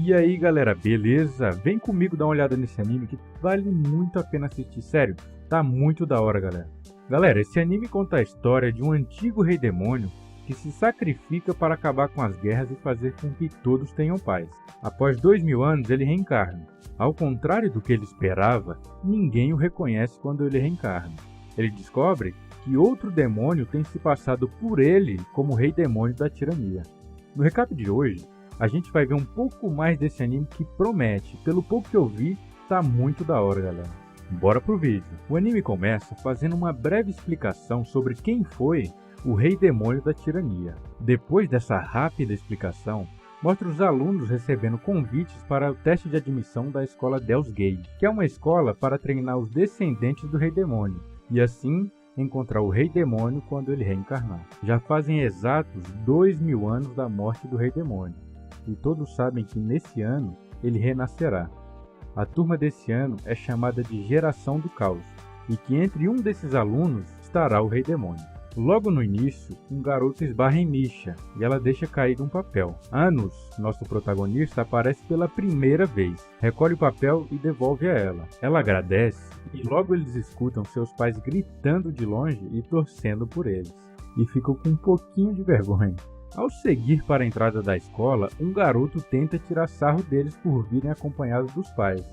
E aí galera, beleza? Vem comigo dar uma olhada nesse anime que vale muito a pena assistir, sério, tá muito da hora galera. Galera, esse anime conta a história de um antigo rei demônio que se sacrifica para acabar com as guerras e fazer com que todos tenham paz. Após 2000 anos ele reencarna. Ao contrário do que ele esperava, ninguém o reconhece quando ele reencarna. Ele descobre que outro demônio tem se passado por ele como rei demônio da tirania. No recap de hoje, a gente vai ver um pouco mais desse anime que promete. Pelo pouco que eu vi, tá muito da hora, galera. Bora pro vídeo. O anime começa fazendo uma breve explicação sobre quem foi o rei demônio da tirania. Depois dessa rápida explicação, mostra os alunos recebendo convites para o teste de admissão da escola Deus Gate, que é uma escola para treinar os descendentes do rei demônio, e assim encontrar o rei demônio quando ele reencarnar. Já fazem exatos 2000 anos da morte do rei demônio. E todos sabem que nesse ano ele renascerá. A turma desse ano é chamada de Geração do Caos, e que entre um desses alunos estará o Rei Demônio. Logo no início, um garoto esbarra em Misha, e ela deixa cair um papel. Anos, nosso protagonista, aparece pela primeira vez, recolhe o papel e devolve a ela. Ela agradece, e logo eles escutam seus pais gritando de longe e torcendo por eles, e ficam com um pouquinho de vergonha. Ao seguir para a entrada da escola, um garoto tenta tirar sarro deles por virem acompanhados dos pais,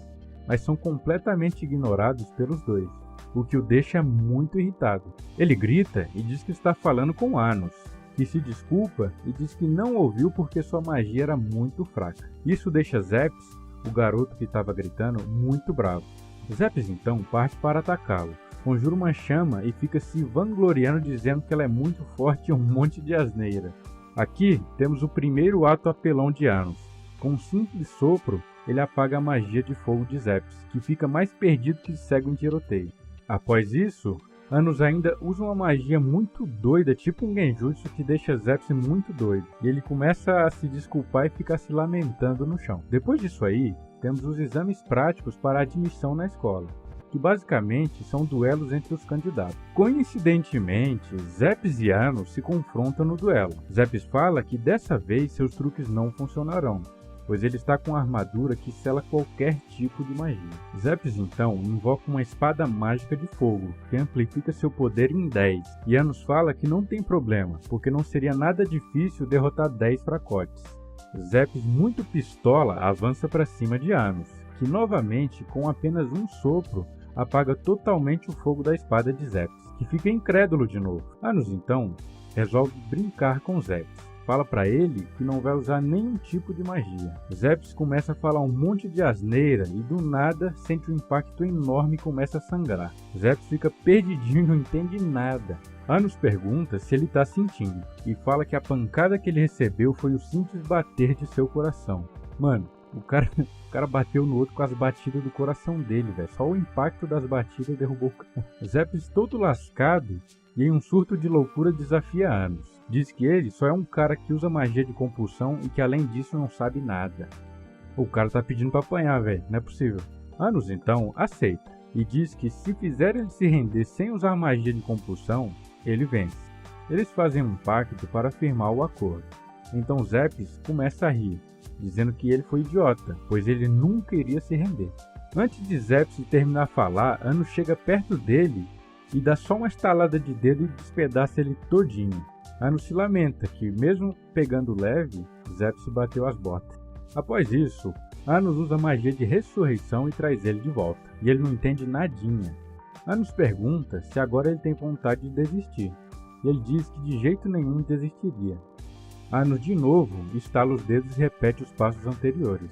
mas são completamente ignorados pelos dois, o que o deixa muito irritado. Ele grita e diz que está falando com Anos, que se desculpa e diz que não ouviu porque sua magia era muito fraca. Isso deixa Zeps, o garoto que estava gritando, muito bravo. Zeps então parte para atacá-lo, conjura uma chama e fica se vangloriando dizendo que ela é muito forte e um monte de asneira. Aqui temos o primeiro ato apelão de Anos. Com um simples sopro, ele apaga a magia de fogo de Zeps, que fica mais perdido que cego em tiroteio. Após isso, Anos ainda usa uma magia muito doida, tipo um genjutsu que deixa Zeps muito doido. E ele começa a se desculpar e ficar se lamentando no chão. Depois disso aí, temos os exames práticos para a admissão na escola, que basicamente são duelos entre os candidatos. Coincidentemente, Zeps e Anos se confrontam no duelo. Zeps fala que dessa vez seus truques não funcionarão, pois ele está com uma armadura que sela qualquer tipo de magia. Zeps então invoca uma espada mágica de fogo, que amplifica seu poder em 10, e Anos fala que não tem problema, porque não seria nada difícil derrotar 10 fracotes. Zeps, muito pistola, avança para cima de Anos, que novamente, com apenas um sopro, apaga totalmente o fogo da espada de Zeps, que fica incrédulo de novo. Anos então resolve brincar com Zeps. Fala para ele que não vai usar nenhum tipo de magia. Zeps começa a falar um monte de asneira e do nada sente um impacto enorme e começa a sangrar. Zeps fica perdidinho e não entende nada. Anos pergunta se ele está sentindo e fala que a pancada que ele recebeu foi o simples bater de seu coração. Mano, o cara bateu no outro com as batidas do coração dele, velho. Só o impacto das batidas derrubou o cara. Zeps todo lascado e em um surto de loucura desafia Anos. Diz que ele só é um cara que usa magia de compulsão e que além disso não sabe nada. O cara tá pedindo pra apanhar, velho. Não é possível. Anos então aceita e diz que se fizer ele se render sem usar magia de compulsão, ele vence. Eles fazem um pacto para firmar o acordo. Então Zeps começa a rir, dizendo que ele foi idiota, pois ele nunca iria se render. Antes de Zeps terminar a falar, Anos chega perto dele e dá só uma estalada de dedo e despedaça ele todinho. Anos se lamenta que, mesmo pegando leve, Zeps bateu as botas. Após isso, Anos usa magia de ressurreição e traz ele de volta, e ele não entende nadinha. Anos pergunta se agora ele tem vontade de desistir, e ele diz que de jeito nenhum desistiria. Anos de novo estala os dedos e repete os passos anteriores.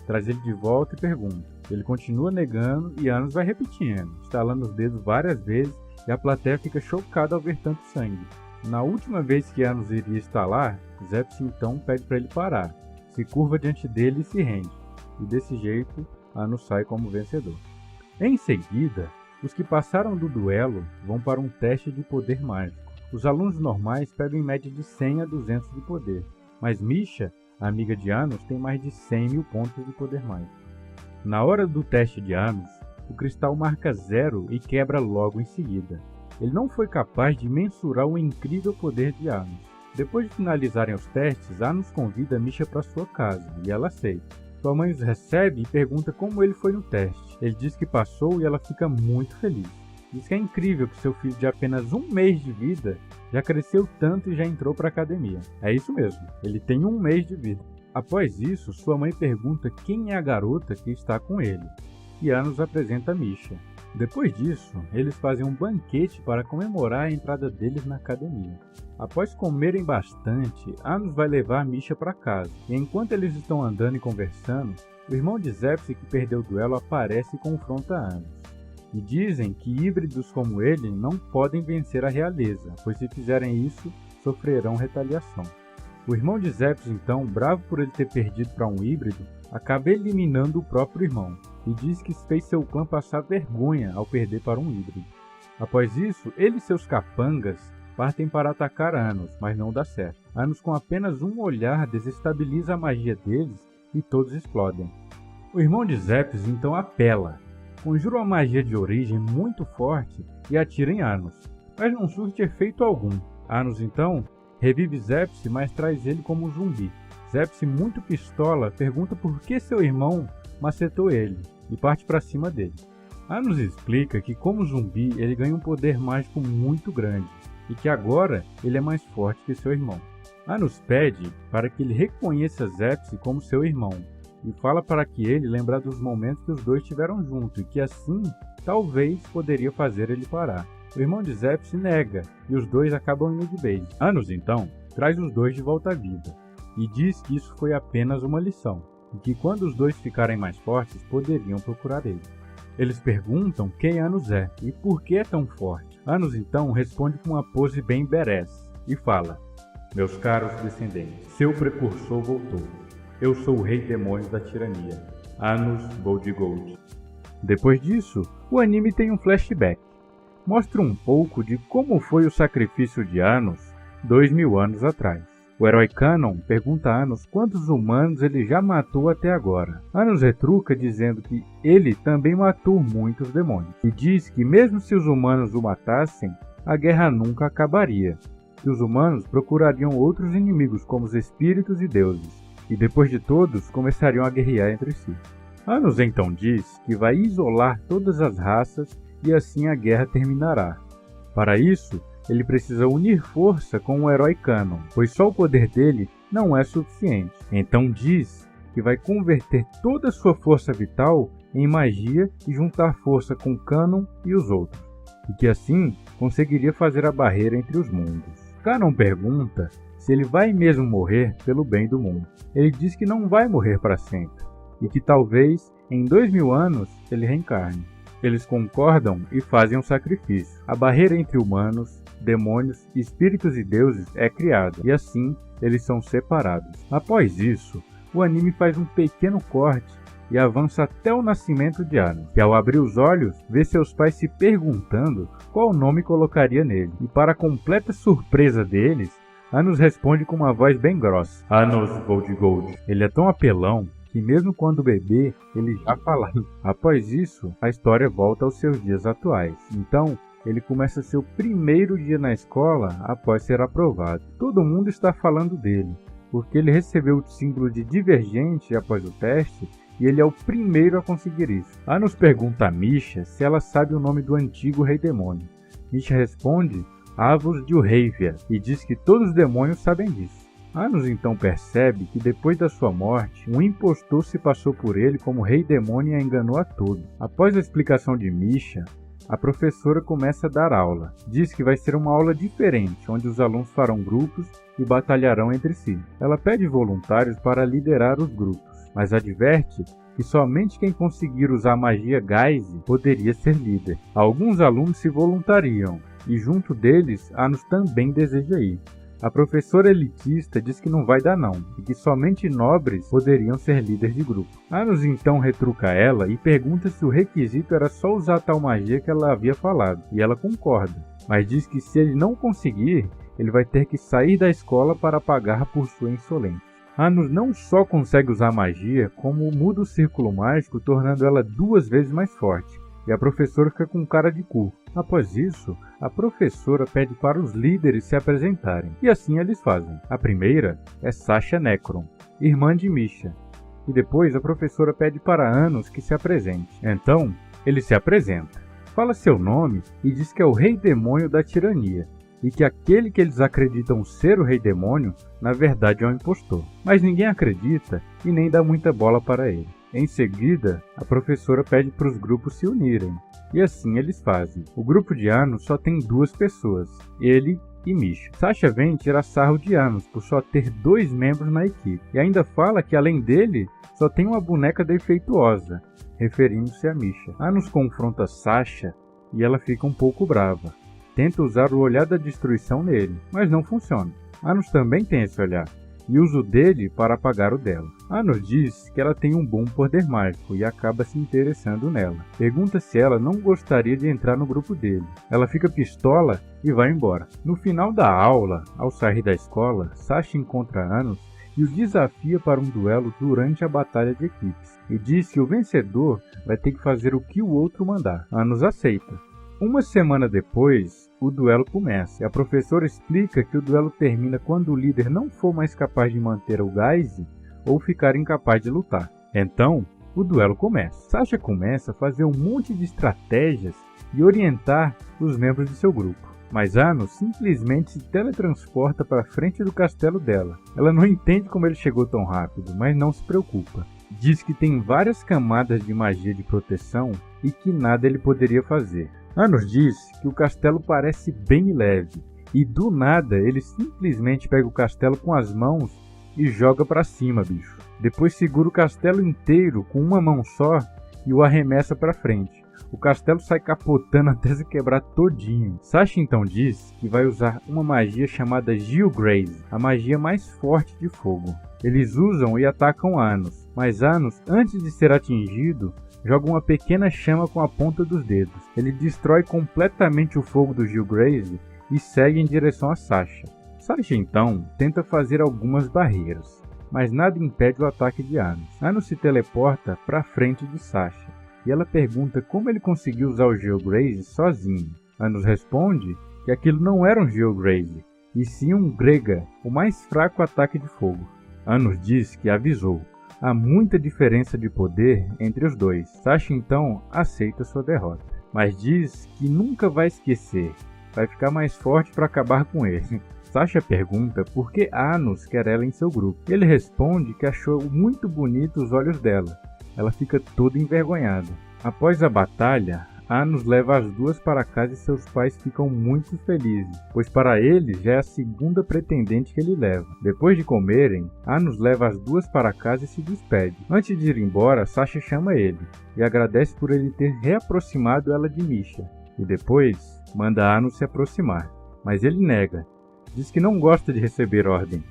Traz ele de volta e pergunta. Ele continua negando e Anos vai repetindo, estalando os dedos várias vezes e a plateia fica chocada ao ver tanto sangue. Na última vez que Anos iria estalar, Zeps então pede para ele parar, se curva diante dele e se rende. E desse jeito, Anos sai como vencedor. Em seguida, os que passaram do duelo vão para um teste de poder mágico. Os alunos normais pegam em média de 100 a 200 de poder, mas Misha, a amiga de Anos, tem mais de 100 mil pontos de poder mágico. Na hora do teste de Anos, o cristal marca 0 e quebra logo em seguida. Ele não foi capaz de mensurar o incrível poder de Anos. Depois de finalizarem os testes, Anos convida Misha para sua casa e ela aceita. Sua mãe os recebe e pergunta como ele foi no teste. Ele diz que passou e ela fica muito feliz. Diz que é incrível que seu filho de apenas 1 mês de vida já cresceu tanto e já entrou para a academia. É isso mesmo, ele tem 1 mês de vida. Após isso, sua mãe pergunta quem é a garota que está com ele, e Anos apresenta Misha. Depois disso, eles fazem um banquete para comemorar a entrada deles na academia. Após comerem bastante, Anos vai levar Misha para casa, e enquanto eles estão andando e conversando, o irmão de Zepse que perdeu o duelo aparece e confronta Anos. E dizem que híbridos como ele não podem vencer a realeza, pois se fizerem isso, sofrerão retaliação. O irmão de Zepse, então, bravo por ele ter perdido para um híbrido, acaba eliminando o próprio irmão, e diz que fez seu clã passar vergonha ao perder para um híbrido. Após isso, ele e seus capangas partem para atacar Anos, mas não dá certo. Anos, com apenas um olhar, desestabiliza a magia deles e todos explodem. O irmão de Zepse então apela, conjura uma magia de origem muito forte e atira em Anos, mas não surte efeito algum. Anos então revive Zepse, mas traz ele como um zumbi. Zepse, muito pistola, pergunta por que seu irmão macetou ele e parte para cima dele. Anos explica que como zumbi ele ganha um poder mágico muito grande e que agora ele é mais forte que seu irmão. Anos pede para que ele reconheça Zepse como seu irmão e fala para que ele lembrar dos momentos que os dois tiveram juntos e que assim talvez poderia fazer ele parar. O irmão de Zepse nega e os dois acabam indo de base. Anos então traz os dois de volta à vida e diz que isso foi apenas uma lição e que quando os dois ficarem mais fortes poderiam procurar ele. Eles perguntam quem Anos é e por que é tão forte. Anos então responde com uma pose bem badass e fala: "Meus caros descendentes, seu precursor voltou. Eu sou o rei demônio da tirania, Anos Boldigold." Depois disso, o anime tem um flashback. Mostra um pouco de como foi o sacrifício de Anos 2000 anos atrás. O herói Canon pergunta a Anos quantos humanos ele já matou até agora. Anos retruca dizendo que ele também matou muitos demônios. E diz que mesmo se os humanos o matassem, a guerra nunca acabaria. Que os humanos procurariam outros inimigos como os espíritos e deuses. E depois de todos, começariam a guerrear entre si. Anos então diz que vai isolar todas as raças e assim a guerra terminará. Para isso, ele precisa unir força com o herói Canon, pois só o poder dele não é suficiente. Então diz que vai converter toda a sua força vital em magia e juntar força com Canon e os outros, e que assim conseguiria fazer a barreira entre os mundos. Canon pergunta se ele vai mesmo morrer pelo bem do mundo. Ele diz que não vai morrer para sempre, e que talvez em 2000 anos ele reencarne. Eles concordam e fazem um sacrifício. A barreira entre humanos, demônios, espíritos e deuses é criada, e assim eles são separados. Após isso, o anime faz um pequeno corte e avança até o nascimento de Anos, que ao abrir os olhos, vê seus pais se perguntando qual nome colocaria nele. E para completa surpresa deles, Anos responde com uma voz bem grossa: "Anos Boldigold." Ele é tão apelão que mesmo quando bebê, ele já falava. Após isso, a história volta aos seus dias atuais. Então, ele começa seu primeiro dia na escola após ser aprovado. Todo mundo está falando dele, porque ele recebeu o símbolo de divergente após o teste e ele é o primeiro a conseguir isso. Anos pergunta a Misha se ela sabe o nome do antigo rei demônio. Misha responde Avos de Urreivia e diz que todos os demônios sabem disso. Anos então percebe que depois da sua morte, um impostor se passou por ele como rei demônio e a enganou a todos. Após a explicação de Misha, a professora começa a dar aula. Diz que vai ser uma aula diferente, onde os alunos farão grupos e batalharão entre si. Ela pede voluntários para liderar os grupos, mas adverte que somente quem conseguir usar a magia Geise poderia ser líder. Alguns alunos se voluntariam, e junto deles, Anos também deseja ir. A professora elitista diz que não vai dar não, e que somente nobres poderiam ser líderes de grupo. Anos então retruca ela e pergunta se o requisito era só usar a tal magia que ela havia falado, e ela concorda, mas diz que se ele não conseguir, ele vai ter que sair da escola para pagar por sua insolência. Anos não só consegue usar magia, como muda o círculo mágico, tornando ela 2 vezes mais forte, e a professora fica com cara de cu. Após isso, a professora pede para os líderes se apresentarem, e assim eles fazem. A primeira é Sasha Necron, irmã de Misha. E depois a professora pede para Anos que se apresente. Então, ele se apresenta, fala seu nome e diz que é o Rei Demônio da Tirania, e que aquele que eles acreditam ser o Rei Demônio, na verdade é um impostor. Mas ninguém acredita e nem dá muita bola para ele. Em seguida, a professora pede para os grupos se unirem, e assim eles fazem. O grupo de Anos só tem 2 pessoas, ele e Misha. Sasha vem tirar sarro de Anos por só ter 2 membros na equipe, e ainda fala que além dele, só tem uma boneca defeituosa, referindo-se a Misha. Anos confronta Sasha e ela fica um pouco brava. Tenta usar o olhar da destruição nele, mas não funciona. Anos também tem esse olhar, e usa o dele para apagar o dela. Anos diz que ela tem um bom poder mágico e acaba se interessando nela. Pergunta se ela não gostaria de entrar no grupo dele. Ela fica pistola e vai embora. No final da aula, ao sair da escola, Sasha encontra Anos e o desafia para um duelo durante a batalha de equipes. E diz que o vencedor vai ter que fazer o que o outro mandar. Anos aceita. Uma semana depois, o duelo começa, e a professora explica que o duelo termina quando o líder não for mais capaz de manter o gás ou ficar incapaz de lutar. Então, o duelo começa. Sasha começa a fazer um monte de estratégias e orientar os membros de seu grupo. Mas Anos simplesmente se teletransporta para frente do castelo dela. Ela não entende como ele chegou tão rápido, mas não se preocupa. Diz que tem várias camadas de magia de proteção e que nada ele poderia fazer. Anos diz que o castelo parece bem leve, e do nada ele simplesmente pega o castelo com as mãos e joga pra cima, bicho. Depois segura o castelo inteiro com uma mão só e o arremessa pra frente. O castelo sai capotando até se quebrar todinho. Sasha então diz que vai usar uma magia chamada Gilgraze, a magia mais forte de fogo. Eles usam e atacam Anos, mas Anos, antes de ser atingido, joga uma pequena chama com a ponta dos dedos. Ele destrói completamente o fogo do Gilgraze e segue em direção a Sasha. Sasha então tenta fazer algumas barreiras, mas nada impede o ataque de Anos. Anos se teleporta para frente de Sasha e ela pergunta como ele conseguiu usar o Gilgraze sozinho. Anos responde que aquilo não era um Gilgraze, e sim um Grega, o mais fraco ataque de fogo. Anos diz que avisou. Há muita diferença de poder entre os dois. Sasha então aceita sua derrota, mas diz que nunca vai esquecer, vai ficar mais forte para acabar com ele. Sasha pergunta por que Anos quer ela em seu grupo. Ele responde que achou muito bonito os olhos dela. Ela fica toda envergonhada. Após a batalha, Anos leva as 2 para casa e seus pais ficam muito felizes, pois para eles já é a segunda pretendente que ele leva. Depois de comerem, Anos leva as 2 para casa e se despede. Antes de ir embora, Sasha chama ele e agradece por ele ter reaproximado ela de Misha, e depois manda Anos se aproximar, mas ele nega. Diz que não gosta de receber ordens.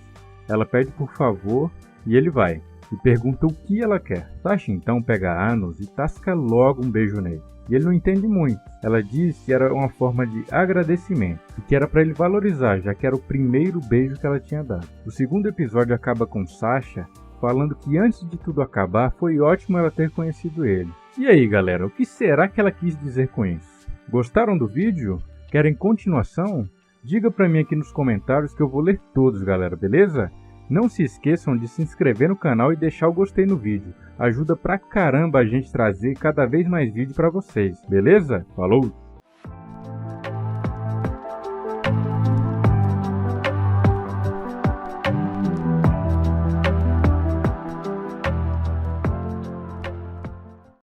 Ela pede por favor e ele vai, e pergunta o que ela quer. Sasha então pega Anos e tasca logo um beijo nele. E ele não entende muito. Ela diz que era uma forma de agradecimento e que era para ele valorizar, já que era o primeiro beijo que ela tinha dado. O segundo episódio acaba com Sasha falando que antes de tudo acabar foi ótimo ela ter conhecido ele. E aí galera, o que será que ela quis dizer com isso? Gostaram do vídeo? Querem continuação? Diga pra mim aqui nos comentários que eu vou ler todos, galera, beleza? Não se esqueçam de se inscrever no canal e deixar o gostei no vídeo. Ajuda pra caramba a gente trazer cada vez mais vídeo pra vocês, beleza? Falou!